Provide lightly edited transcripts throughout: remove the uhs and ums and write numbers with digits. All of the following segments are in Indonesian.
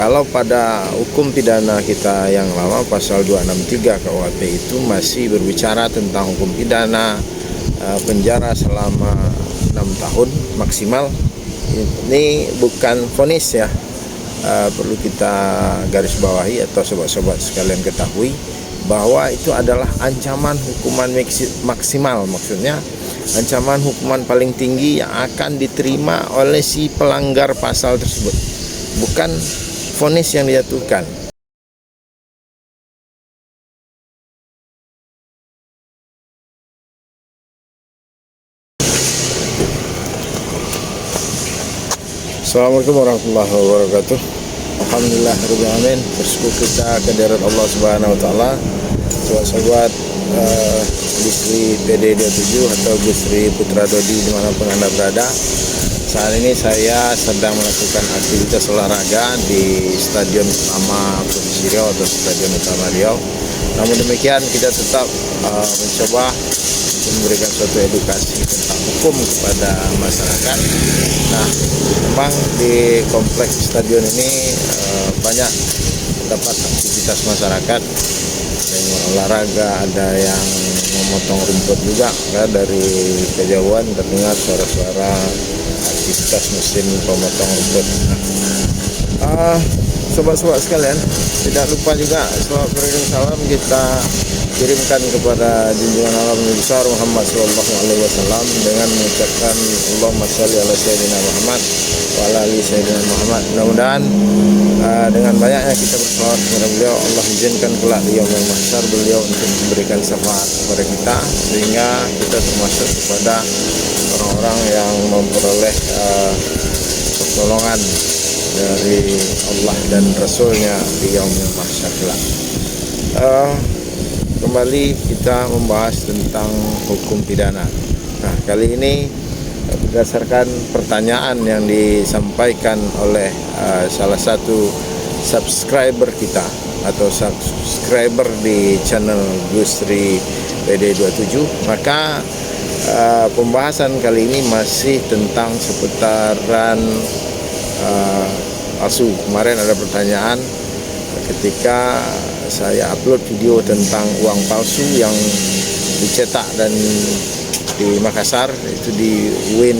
Kalau pada hukum pidana kita yang lama pasal 263 KUHP itu masih berbicara tentang hukum pidana penjara selama 6 tahun maksimal. Ini bukan vonis ya, perlu kita garis bawahi atau sobat-sobat sekalian ketahui bahwa itu adalah ancaman hukuman maksimal, maksudnya ancaman hukuman paling tinggi yang akan diterima oleh si pelanggar pasal tersebut, bukan vonis yang dijatuhkan. Assalamualaikum warahmatullahi wabarakatuh. Alhamdulillah rabbil alamin. Bersyukur kita kehadirat Allah Subhanahu wa taala. Sobat-sobat Gusri PD 27 atau Gusri Putra Dodi dimanapun Anda berada. Saat ini saya sedang melakukan aktivitas olahraga di Stadion Utama Provinsi Riau atau Stadion Utama Riau. Namun demikian kita tetap mencoba untuk memberikan suatu edukasi tentang hukum kepada masyarakat. Nah, memang di kompleks stadion ini banyak terdapat aktivitas masyarakat, ada yang olahraga, ada yang memotong rumput juga. Dari kejauhan terdengar suara-suara aktivitas mesin pemotong rumput. Sobat-sobat sekalian, tidak lupa juga selamat beriring salam kita kirimkan kepada junjungan alam besar Muhammad sallallahu alaihi wasallam dengan mengucapkan Allahumma shalli ala sayyidina Muhammad wa ala ali sayyidina Muhammad. Mudah-mudahan dengan banyaknya kita berselawat kepada beliau, Allah izinkan kelak di yaumul mahsyar beliau untuk memberikan syafaat kepada kita, sehingga kita termasuk kepada orang-orang yang memperoleh pertolongan dari Allah dan Rasulnya di yaumul mahsyar kelak. Kembali kita membahas tentang hukum pidana. Nah, kali ini berdasarkan pertanyaan yang disampaikan oleh salah satu subscriber kita atau subscriber di channel Gusri PD 27, maka pembahasan kali ini masih tentang seputaran palsu. Kemarin ada pertanyaan ketika saya upload video tentang uang palsu yang dicetak dan di Makassar, itu di UIN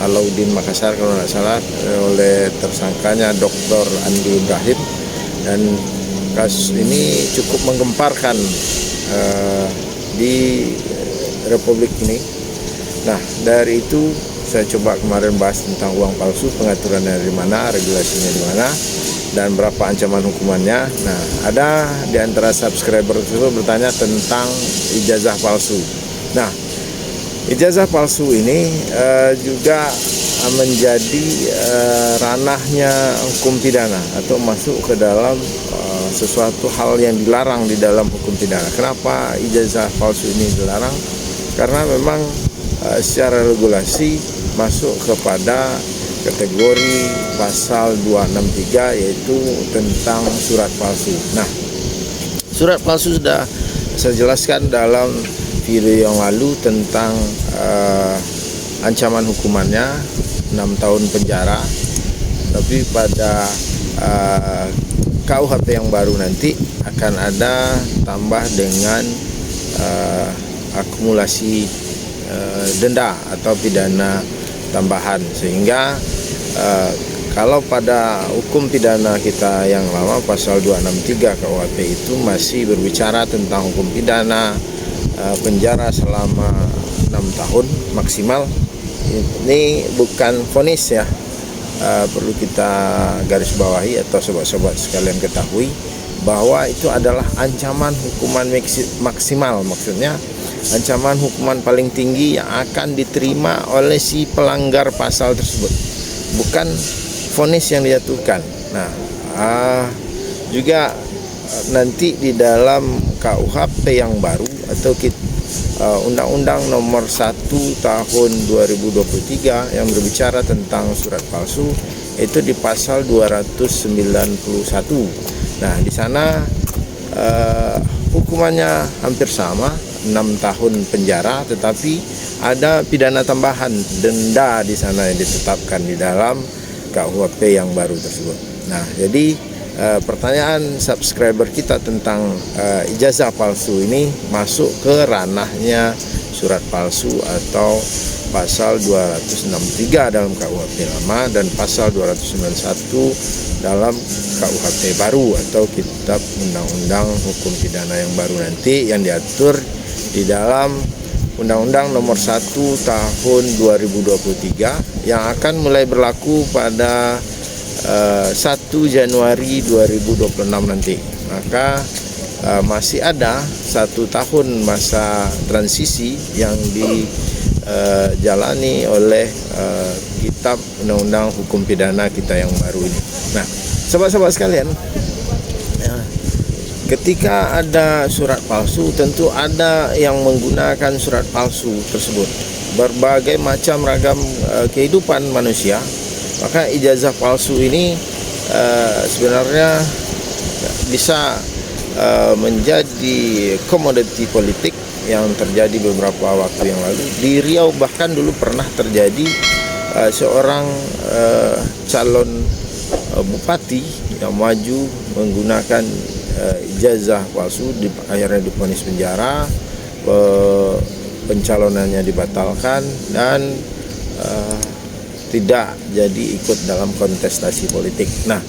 Alauddin Makassar kalau tidak salah, oleh tersangkanya Dr. Andi Ibrahim, dan kasus ini cukup menggemparkan di Republik ini. Nah, dari itu saya coba kemarin bahas tentang uang palsu, pengaturannya dari mana, regulasinya di mana, dan berapa ancaman hukumannya. Nah, ada di antara subscriber tersebut bertanya tentang ijazah palsu. Nah, ijazah palsu ini juga menjadi ranahnya hukum pidana atau masuk ke dalam sesuatu hal yang dilarang di dalam hukum pidana. Kenapa ijazah palsu ini dilarang? Karena memang secara regulasi masuk kepada kategori pasal 263, yaitu tentang surat palsu. Nah, surat palsu sudah saya jelaskan dalam video yang lalu tentang ancaman hukumannya 6 tahun penjara. Tapi pada KUHP yang baru nanti akan ada tambah dengan akumulasi denda atau pidana tambahan, sehingga kalau pada hukum pidana kita yang lama pasal 263 KUHP itu masih berbicara tentang hukum pidana penjara selama 6 tahun maksimal. Ini bukan vonis ya, perlu kita garis bawahi atau sobat-sobat sekalian ketahui bahwa itu adalah ancaman hukuman maksimal, maksudnya ancaman hukuman paling tinggi yang akan diterima oleh si pelanggar pasal tersebut, bukan vonis yang dijatuhkan. Nah, juga nanti di dalam KUHP yang baru atau Undang-Undang Nomor 1 Tahun 2023 yang berbicara tentang surat palsu, itu di pasal 291. Nah, di sana hukumannya hampir sama, 6 tahun penjara, tetapi ada pidana tambahan, denda di sana yang ditetapkan di dalam KUHP yang baru tersebut. Nah, jadi pertanyaan subscriber kita tentang ijazah palsu ini masuk ke ranahnya surat palsu atau pasal 263 dalam KUHP lama dan pasal 291 dalam KUHP baru atau Kitab Undang-Undang Hukum Pidana yang baru nanti, yang diatur di dalam Undang-Undang Nomor 1 Tahun 2023 yang akan mulai berlaku pada 1 Januari 2026 nanti. Maka masih ada 1 tahun masa transisi yang dijalani oleh Kitab Undang-Undang Hukum Pidana kita yang baru ini. Nah, sobat-sobat sekalian, ketika ada surat palsu, tentu ada yang menggunakan surat palsu tersebut. Berbagai macam ragam kehidupan manusia. Maka ijazah palsu ini sebenarnya bisa menjadi komoditi politik yang terjadi beberapa waktu yang lalu. Di Riau bahkan dulu pernah terjadi seorang calon bupati yang maju menggunakan ijazah palsu, akhirnya divonis penjara, pencalonannya dibatalkan dan tidak jadi ikut dalam kontestasi politik. Nah,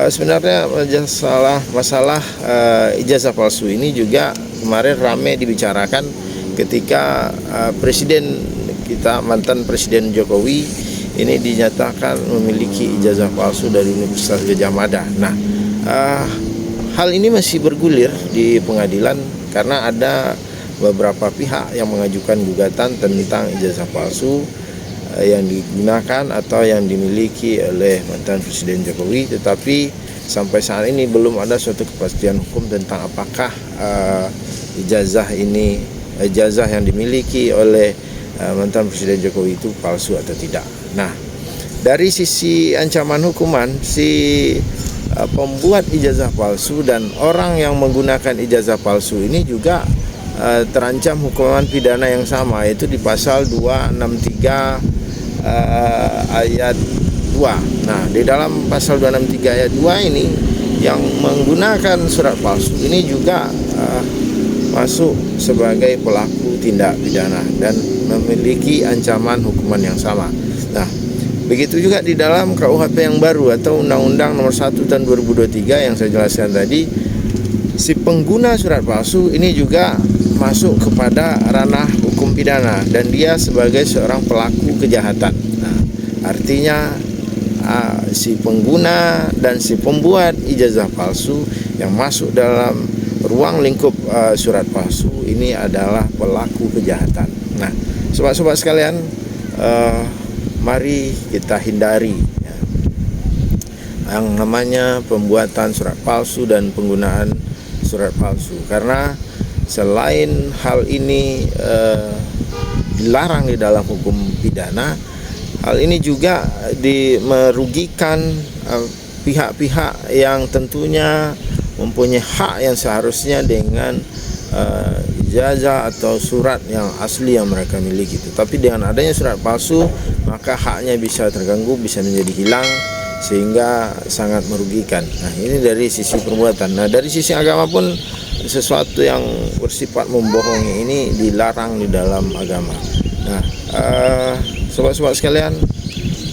sebenarnya masalah ijazah palsu ini juga kemarin ramai dibicarakan ketika Presiden kita, mantan Presiden Jokowi ini dinyatakan memiliki ijazah palsu dari Universitas Gadjah Mada. Nah, hal ini masih bergulir di pengadilan karena ada beberapa pihak yang mengajukan gugatan tentang ijazah palsu yang digunakan atau yang dimiliki oleh mantan Presiden Jokowi, tetapi sampai saat ini belum ada suatu kepastian hukum tentang apakah ijazah yang dimiliki oleh mantan Presiden Jokowi itu palsu atau tidak. Nah, dari sisi ancaman hukuman, si pembuat ijazah palsu dan orang yang menggunakan ijazah palsu ini juga terancam hukuman pidana yang sama, yaitu di pasal 263 ayat 2. Nah, di dalam pasal 263 ayat 2 ini yang menggunakan surat palsu ini juga masuk sebagai pelaku tindak pidana dan memiliki ancaman hukuman yang sama. Nah, begitu juga di dalam KUHP yang baru atau Undang-Undang Nomor 1 Tahun 2023 yang saya jelaskan tadi, si pengguna surat palsu ini juga masuk kepada ranah hukum pidana dan dia sebagai seorang pelaku kejahatan. Nah, artinya si pengguna dan si pembuat ijazah palsu yang masuk dalam ruang lingkup surat palsu ini adalah pelaku kejahatan. Nah, sobat-sobat sekalian, mari kita hindari yang namanya pembuatan surat palsu dan penggunaan surat palsu, karena selain hal ini dilarang di dalam hukum pidana, hal ini juga merugikan pihak-pihak yang tentunya mempunyai hak yang seharusnya dengan ijazah atau surat yang asli yang mereka miliki. Tapi dengan adanya surat palsu, maka haknya bisa terganggu, bisa menjadi hilang, sehingga sangat merugikan. Nah, ini dari sisi perbuatan. Nah, dari sisi agama pun sesuatu yang bersifat membohongi ini dilarang di dalam agama. Nah, sobat-sobat sekalian,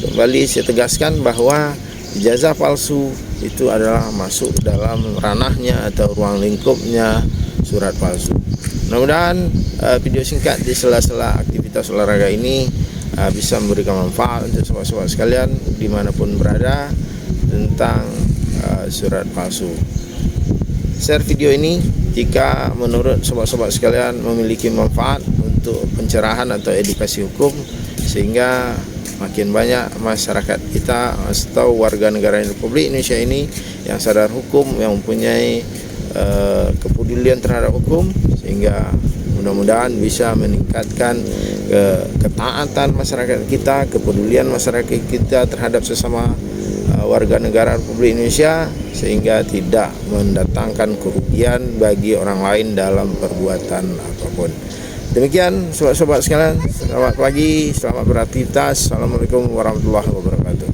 kembali saya tegaskan bahwa ijazah palsu itu adalah masuk dalam ranahnya atau ruang lingkupnya surat palsu. Mudah-mudahan video singkat di sela-sela aktivitas olahraga ini bisa memberikan manfaat untuk sobat-sobat sekalian dimanapun berada tentang surat palsu. Share video ini jika menurut sobat-sobat sekalian memiliki manfaat untuk pencerahan atau edukasi hukum, sehingga makin banyak masyarakat kita atau warga negara Republik Indonesia ini yang sadar hukum, yang mempunyai kepedulian terhadap hukum, sehingga mudah-mudahan bisa meningkatkan ketaatan masyarakat kita, kepedulian masyarakat kita terhadap sesama warga negara Republik Indonesia, sehingga tidak mendatangkan kerugian bagi orang lain dalam perbuatan apapun. Demikian sobat-sobat sekalian, selamat pagi, selamat beraktivitas. Assalamualaikum warahmatullahi wabarakatuh.